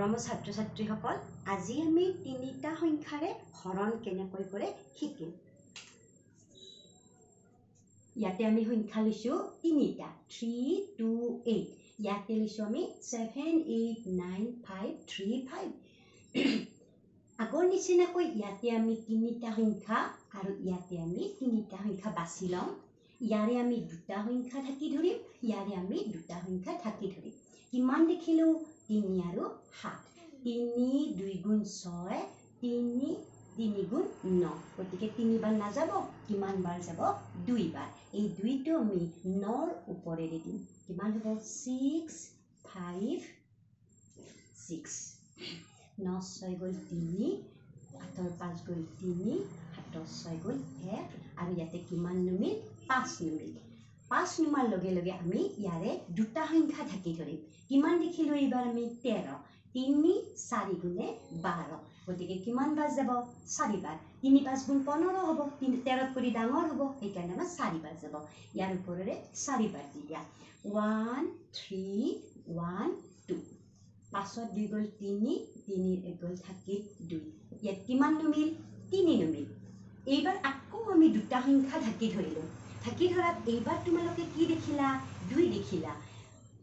মৰমৰ ছাত্ৰ-ছাত্ৰীসকল আজি আমি তিনিটা সংখ্যাৰে হৰণ কেনেকৈ কৰে শিকিম। ইয়াতে আমি সংখ্যা লৈছো তিনিটা 3 2 8 ইয়াতে লৈছো আমি 7 8 9 5 3 5 আগৰ নিচিনাকৈ ইয়াতে আমি তিনিটা সংখ্যা আৰু ইয়াতে আমি তিনিটা সংখ্যা বাছি লম। ইয়াৰে আমি দুটা সংখ্যা থাকি ধৰিম, ইয়াৰে আমি দুটা সংখ্যা থাকি ধৰিম। কিমান দেখিলো 3 আৰু 7 3 2 গুণ 6 3 3 গুণ 9 গতিকে 3 বাৰ নাযাব, কিমান বাৰ যাব 2 বাৰ। এই 2 টো আমি 9 ৰ ওপৰেৰে দিম, কিমান হ'ব 6 5 6 9 6 গ'ল 3 8 5 গ'ল 3 7 6 গ'ল 1 আৰু ইয়াতে কিমান নুমিল 5 নুমিল। 5 নুমাৰ লগে লগে আমি ইয়াৰে দুটা সংখ্যা থাকি ধৰিম। কিমান দেখিলো এইবাৰ আমি 13 3 4 গুণে 12 গতিকে কিমান বাৰ যাব 4 বাৰ। 3 5 গুণ 15 হ'ব, 13 কৰি ডাঙৰ হ'ব, সেইকাৰণে আমাৰ 4 বাৰ যাব। ইয়াৰ ওপৰেৰে 4 বাৰ দিয়া 1 3 1 2 5 2 গ'ল 3 3 1 গ'ল থাকিল 2 ইয়াত কিমান নুমিল 3 নুমিল। এইবাৰ আকৌ আমি দুটা সংখ্যা থাকি ধৰিলো। থাকি ধৰাত এইবাৰ তোমালোকে কি দেখিলা 2 দেখিলা।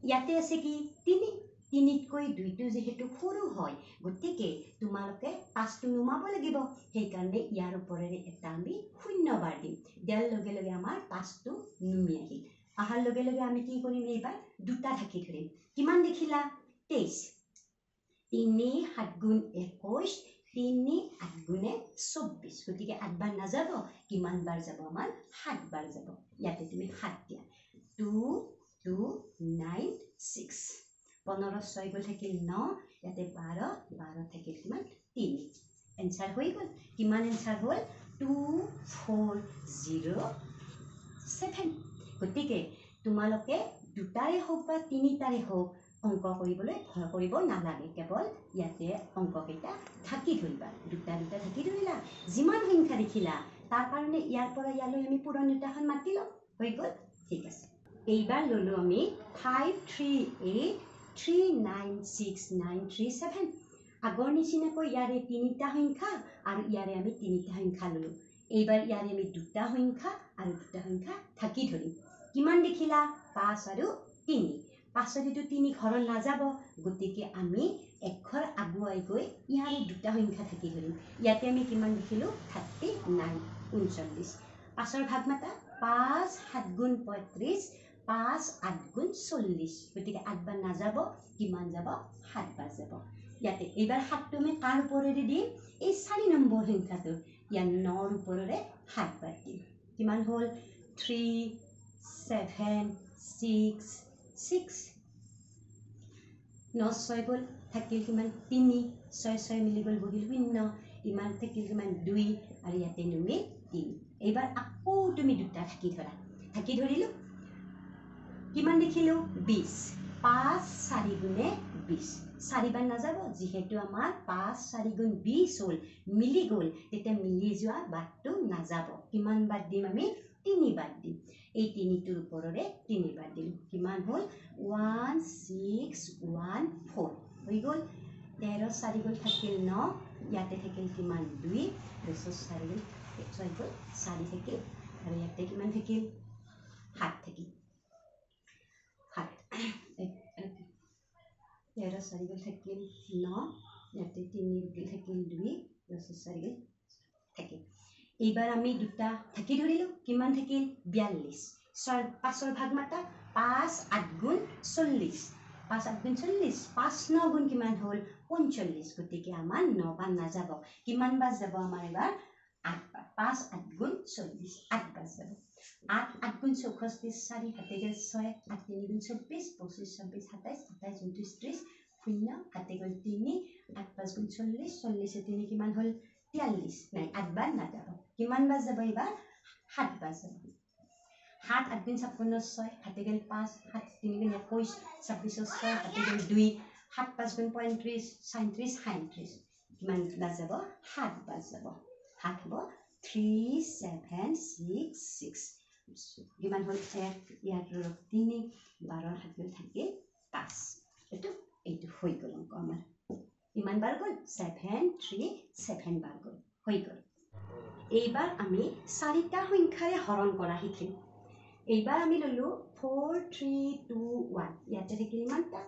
ইয়াতে আছে কি 3 3তকৈ 2টো যেহেতু সৰু হয় গতিকে তোমালোকে 5টো নুমাব লাগিব, সেইকাৰণে ইয়াৰ ওপৰেৰে এটা আমি 0 বাৰ দিম। দিয়াৰ লগে লগে আমাৰ 5টো নুমি আহিল। আহাৰ লগে লগে আমি কি কৰিম এইবাৰ দুটা থাকি ধৰিম। কিমান দেখিলা 23 3 7 গুণ 21 3 8 গুণে 24 গতিকে 8 বাৰ নাযাব, কিমান বাৰ যাব আমাৰ 7 বাৰ যাব। ইয়াতে তুমি 7 দিয়া 2 2 9 6 15 6 গ'ল থাকিল 9 ইয়াতে 12 12 থাকিল কিমান 3 এনসাৰ হৈ গ'ল। কিমান এনসাৰ হ'ল 2407। গতিকে তোমালোকে দুটাৰে হওক বা তিনিটাৰে হওক অংক কৰিবলৈ ভয় কৰিব নালাগে, কেৱল ইয়াতে অংককেইটা থাকি ধৰিবা। দুটা দুটা থাকি ধৰিলা, যিমান সংখ্যা দেখিলা তাৰ কাৰণে ইয়াৰ পৰা ইয়ালৈ আমি পূৰণিতাখন মাতি লম, হৈ গ'ল। ঠিক আছে, এইবাৰ ললো আমি 5 3 8 3 9 6 9 3 7। আগৰ নিচিনাকৈ ইয়াৰে তিনিটা সংখ্যা আৰু ইয়াৰে আমি তিনিটা সংখ্যা ললো। এইবাৰ ইয়াৰে আমি দুটা সংখ্যা আৰু দুটা সংখ্যা থাকি ধৰিম। কিমান দেখিলা 5 আৰু 3 5 3 ঘৰত নাযাব গতিকে আমি একঘৰ আগুৱাই গৈ ইয়াৰে দুটা সংখ্যা থাকি ধৰিম। ইয়াতে আমি কিমান দেখিলো 39 39 5ৰ ভাগ মাতা 5 7 গুণ 35 5 8 গুণ 40 গতিকে 8 বাৰ নাযাব, কিমান যাব 7 বাৰ যাব। ইয়াতে এইবাৰ 7টো আমি কাৰ ওপৰেৰে দিম এই 4 নম্বৰ সংখ্যাটো, ইয়াৰ 9ৰ ওপৰেৰে 7 বাৰ দিম। কিমান হ'ল 3 7 6 6 9 6 গ'ল থাকিল কিমান 3 6 6 মিলি গ'ল বহিল 0 ইমান থাকিল কিমান 2 আৰু ইয়াতে নুমিল 3। এইবাৰ আকৌ তুমি দুটা থাকি ধৰা। থাকি ধৰিলো কিমান দেখিলো 20 5 4 গুণে 20 4 বাৰ নাযাব, যিহেতু আমাৰ 5 4 গুণ 20 হ'ল মিলি গ'ল, তেতিয়া মিলি যোৱা বাৰটো নাযাব। কিমান বাৰ দিম আমি 3 বাৰ দিম। এই 3টোৰ ওপৰেৰে 3 বাৰ দিম। কিমান হ'ল 1 6 1 4 হৈ গ'ল। 13 4 গ'ল থাকিল 9 ইয়াতে থাকিল কিমান 2 4 গ'ল 6 গ'ল 4 থাকিল আৰু ইয়াতে কিমান থাকিল 7 থাকিল 7 13 4 গ'ল থাকিল 9 ইয়াতে 3 গ'ল থাকিল 2 4 গ'ল থাকিল। এইবাৰ আমি দুটা থাকি ধৰিলো। কিমান থাকিল 42 5ৰ ভাগ মাতা 5 8 গুণ 40 5 8 গুণ 40 5 9 গুণ কিমান হ'ল 45 গতিকে আমাৰ 9 বাৰ নাযাব, কিমান বাৰ যাব আমাৰ এবাৰ 8 বাৰ। 5 8 গুণ 40 8 বাৰ যাব। 8 8 গুণ 64 4 হাতে গ'ল 6 8 3 গুণ 24 25 26 27 28 29 30 0 হাতে গ'ল 3 8 5 গুণ 40 40 3 কিমান হ'ল 43 নাই 8 বাৰ নাযাব। কিমান বাৰ যাব এইবাৰ 7 বাৰ যাব। 7 8 গুণ 56 6 হাতে গ'ল 5 7 3 গুণ 21 26 6 হাতে গ'ল 2 7 5 গুণ 35 37 37 কিমান বাৰ যাব 7 বাৰ যাব। 7 হ'ব 3 7 6 6 কিমান হ'ল 1 ইয়াত 3 12 হাতে থাকিল 5। এইটো হৈ গ'ল অংক আমাৰ। ইমান বাৰ গ'ল 7 3 7 বাৰ গ'ল হৈ গ'ল এইবাৰ আমি চাৰিটা সংখ্যাৰে হৰণ কৰা শিকিম এইবাৰ আমি ললো 4 3 2 1 ইয়াতে থাকিল ইমানটা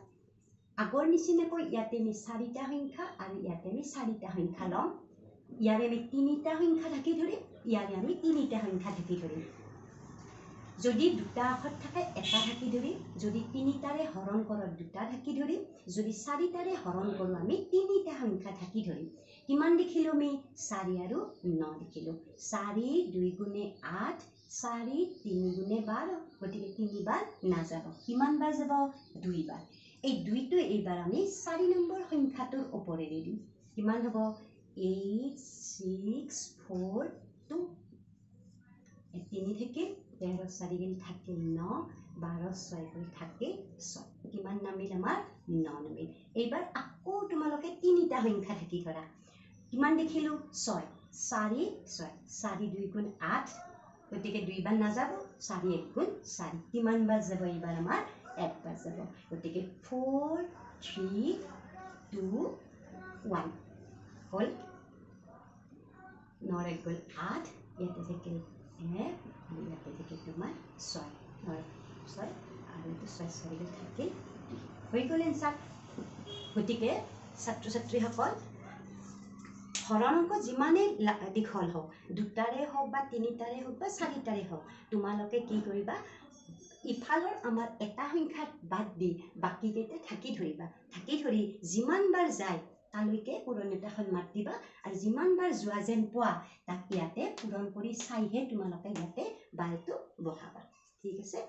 আগৰ নিচিনাকৈ ইয়াতে আমি চাৰিটা সংখ্যা আৰু ইয়াতে আমি চাৰিটা সংখ্যা লম ইয়াৰে আমি তিনিটা সংখ্যা থাকি ধৰিম ইয়াৰে আমি তিনিটা সংখ্যা থাকি ধৰিম যদি দুটা আখৰ থাকে এটা থাকি ধৰিম যদি তিনিটাৰে হৰণ কৰক দুটা থাকি ধৰিম যদি চাৰিটাৰে হৰণ কৰোঁ আমি তিনিটা সংখ্যা থাকি ধৰিম কিমান দেখিলো আমি 4 আৰু 9 দেখিলো 4 2 গুণে 8 4 3 গুণে 12 গতিকে 3 বাৰ নাযাব কিমান বাৰ যাব 2 বাৰ এই দুইটো এইবাৰ আমি 4 নম্বৰ সংখ্যাটোৰ ওপৰেৰে দিম কিমান হ'ব 8 6 4 2 তিনি থাকিল 13 4 গিল থাকিল 9 12 6 গিল থাকিল 6 কিমান নামিল আমাৰ 9 নামিল এইবাৰ আকৌ তোমালোকে তিনিটা সংখ্যা থাকি ধৰা কিমান দেখিলো 6 4 6 4 2 গুণ 8 গতিকে 2 বাৰ নাযাব 4 1 গুণ 4 কিমান বাৰ যাব এইবাৰ আমাৰ এক বাৰ যাব গতিকে 4 3 2 1 হল 9 1 গুণ 8 ইয়াতে থাকিল 1 আৰু ইয়াতে থাকিল তোমাৰ 6 6 আৰু এইটো 6 4 গিল থাকিল হৈ গ'ল এনসাৰ গতিকে ছাত্ৰ ছাত্ৰীসকল হৰণ অংক যিমানে দীঘল হওক দুটাৰে হওক বা তিনিটাৰে হওক বা চাৰিটাৰে হওক তোমালোকে কি কৰিবা ইফালৰ আমাৰ এটা সংখ্যাত বাদ দি বাকিকেইটা থাকি ধৰিবা থাকি ধৰি যিমান বাৰ যায় তালৈকে পূৰণতাখন মাত দিবা আৰু যিমান বাৰ যোৱা যেন পোৱা তাক ইয়াতে পূৰণ কৰি চাইহে তোমালোকে ইয়াতে বাৰটো বহাবা ঠিক আছে